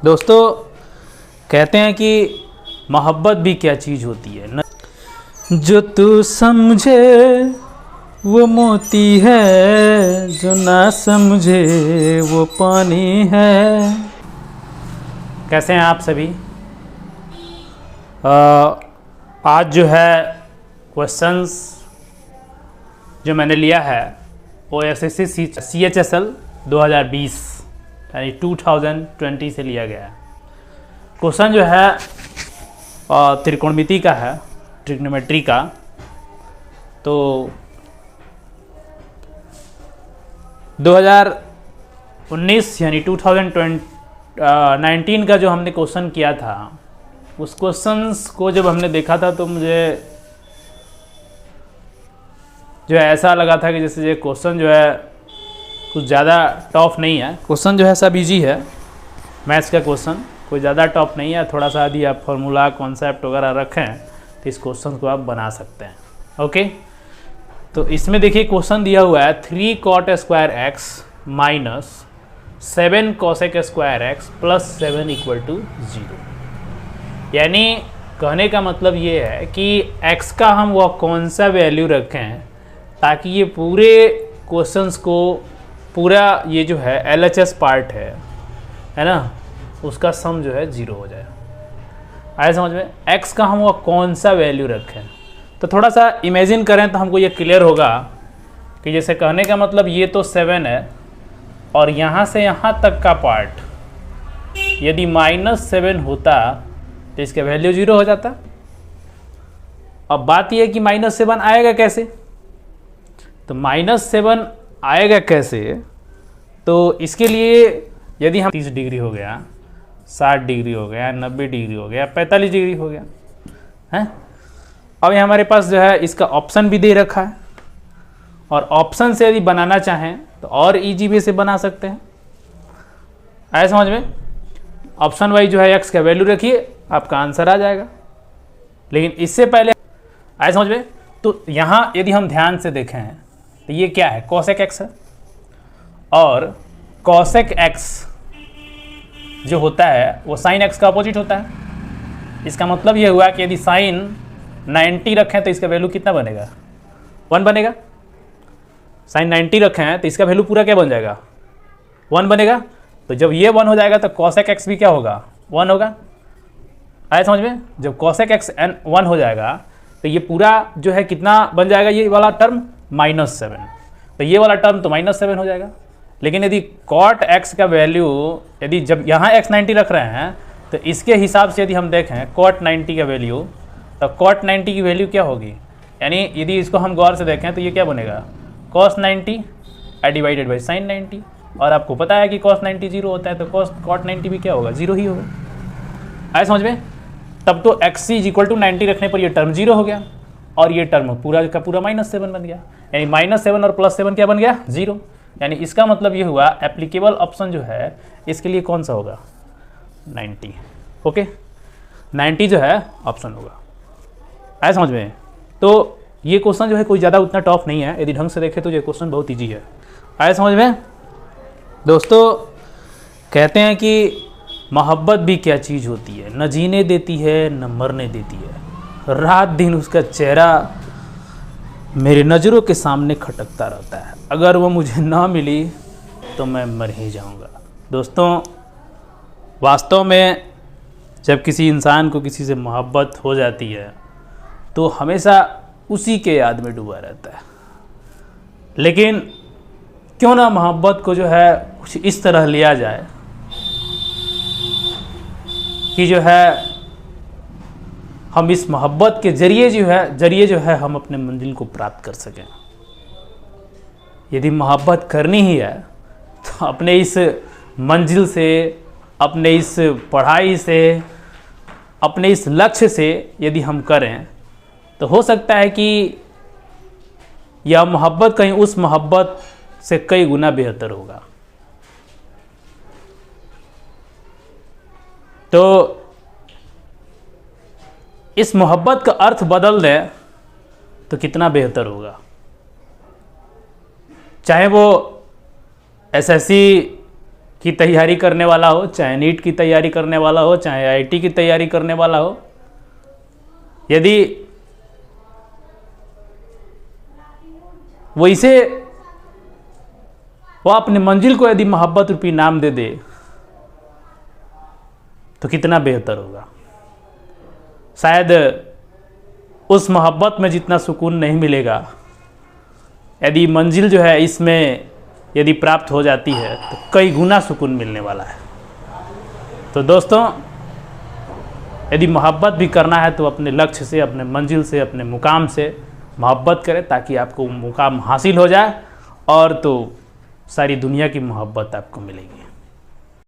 दोस्तों कहते हैं कि मोहब्बत भी क्या चीज़ होती है न, जो तू समझे वो मोती है, जो ना समझे वो पानी है। कैसे हैं आप सभी? आज जो है क्वेश्चंस जो मैंने लिया है वो एसएससी CHSL 2020 यानी 2020 से लिया गया है। क्वेश्चन जो है त्रिकोणमिति का है, ट्रिग्नोमेट्री का। तो 2019 यानी 2019 का जो हमने क्वेश्चन किया था, उस क्वेश्चंस को जब हमने देखा था तो मुझे जो है ऐसा लगा था कि जैसे ये क्वेश्चन जो है कुछ ज़्यादा टफ नहीं है। क्वेश्चन जो है सब इजी है, मैथ्स का क्वेश्चन कोई ज़्यादा टफ नहीं है। थोड़ा सा यदि आप फार्मूला कॉन्सेप्ट वगैरह रखें तो इस क्वेश्चन को आप बना सकते हैं। ओके, तो इसमें देखिए क्वेश्चन दिया हुआ है 3 cot square x minus 7 cosec square x plus 7 equal to 0। यानी कहने का मतलब ये है कि x का हम वह कौन सा वैल्यू रखें ताकि ये पूरे क्वेश्चंस को पूरा ये जो है LHS पार्ट है ना, उसका सम जो है 0 हो जाए। आए समझ में? x का हम वह कौन सा वैल्यू रखें, तो थोड़ा सा इमेजिन करें तो हमको ये क्लियर होगा कि जैसे कहने का मतलब ये तो 7 है और यहाँ से यहाँ तक का पार्ट यदि -7 होता तो इसका वैल्यू 0 हो जाता। अब बात यह है कि -7 आएगा कैसे, तो -7 आएगा कैसे, तो इसके लिए यदि हम 30 डिग्री हो गया, 60 डिग्री हो गया, 90 डिग्री हो गया, 45 डिग्री हो गया है। अब ये हमारे पास जो है इसका ऑप्शन भी दे रखा है और ऑप्शन से यदि बनाना चाहें तो और इजी वे से बना सकते हैं। आया समझ में? ऑप्शन वाइज जो है x का वैल्यू रखिए, आपका आंसर आ जाएगा। लेकिन इससे पहले आया समझ में? तो यहाँ यदि हम ध्यान से देखें तो ये क्या है, cosec x है और cosec x जो होता है वो sin x का अपोजिट होता है। इसका मतलब ये हुआ कि यदि sin 90 रखें तो इसका वैल्यू कितना बनेगा, 1 बनेगा। sin 90 रखें हैं तो इसका वैल्यू पूरा क्या बन जाएगा, 1 बनेगा। तो जब ये 1 हो जाएगा तो cosec x भी क्या होगा, 1 होगा। आया समझ में? जब cosec x 1 हो जाएगा तो ये पूरा जो है कितना बन जाएगा, ये वाला टर्म -7, तो ये वाला टर्म तो -7 हो जाएगा। लेकिन यदि cot x का वैल्यू यदि जब यहाँ x 90 रख रहे हैं तो इसके हिसाब से यदि हम देखें cot 90 का वैल्यू, तो cot 90 की वैल्यू क्या होगी, यानी यदि इसको हम गौर से देखें तो ये क्या बनेगा, cos 90 डिवाइडेड बाई sin 90। और आपको पता है कि cos 90 0 होता है तो cot 90 भी क्या होगा, 0 ही होगा। आए समझ में? तब तो x = 90 रखने पर ये टर्म 0 हो गया और ये टर्म पूरा का पूरा -7 बन गया। यानी -7 और +7 क्या बन गया, 0। यानी इसका मतलब ये हुआ एप्लीकेबल ऑप्शन जो है इसके लिए कौन सा होगा, 90। ओके, 90 जो है ऑप्शन होगा। आया समझ में? तो ये क्वेश्चन जो है कोई ज़्यादा उतना टफ नहीं है, यदि ढंग से देखें तो ये क्वेश्चन बहुत ईजी है। आया समझ में? दोस्तों कहते हैं कि मोहब्बत भी क्या चीज़ होती है, न जीने देती है न मरने देती है, रात दिन उसका चेहरा मेरे नज़रों के सामने खटकता रहता है, अगर वो मुझे ना मिली तो मैं मर ही जाऊंगा। दोस्तों वास्तव में जब किसी इंसान को किसी से मोहब्बत हो जाती है तो हमेशा उसी के याद में डूबा रहता है। लेकिन क्यों ना मोहब्बत को जो है कुछ इस तरह लिया जाए कि जो है हम इस मोहब्बत के जरिए जो है हम अपने मंजिल को प्राप्त कर सकें। यदि मोहब्बत करनी ही है तो अपने इस मंजिल से, अपने इस पढ़ाई से, अपने इस लक्ष्य से यदि हम करें तो हो सकता है कि यह मोहब्बत कहीं उस मोहब्बत से कई गुना बेहतर होगा। तो इस मोहब्बत का अर्थ बदल दें तो कितना बेहतर होगा। चाहे वो एसएससी की तैयारी करने वाला हो, चाहे नीट की तैयारी करने वाला हो, चाहे आईआईटी की तैयारी करने वाला हो, यदि वैसे वो अपने मंजिल को यदि मोहब्बत रूपी नाम दे दे तो कितना बेहतर होगा। शायद उस मोहब्बत में जितना सुकून नहीं मिलेगा, यदि मंजिल जो है इसमें यदि प्राप्त हो जाती है तो कई गुना सुकून मिलने वाला है। तो दोस्तों, यदि मोहब्बत भी करना है तो अपने लक्ष्य से, अपने मंजिल से, अपने मुकाम से मोहब्बत करें, ताकि आपको मुकाम हासिल हो जाए और तो सारी दुनिया की मोहब्बत आपको मिलेगी।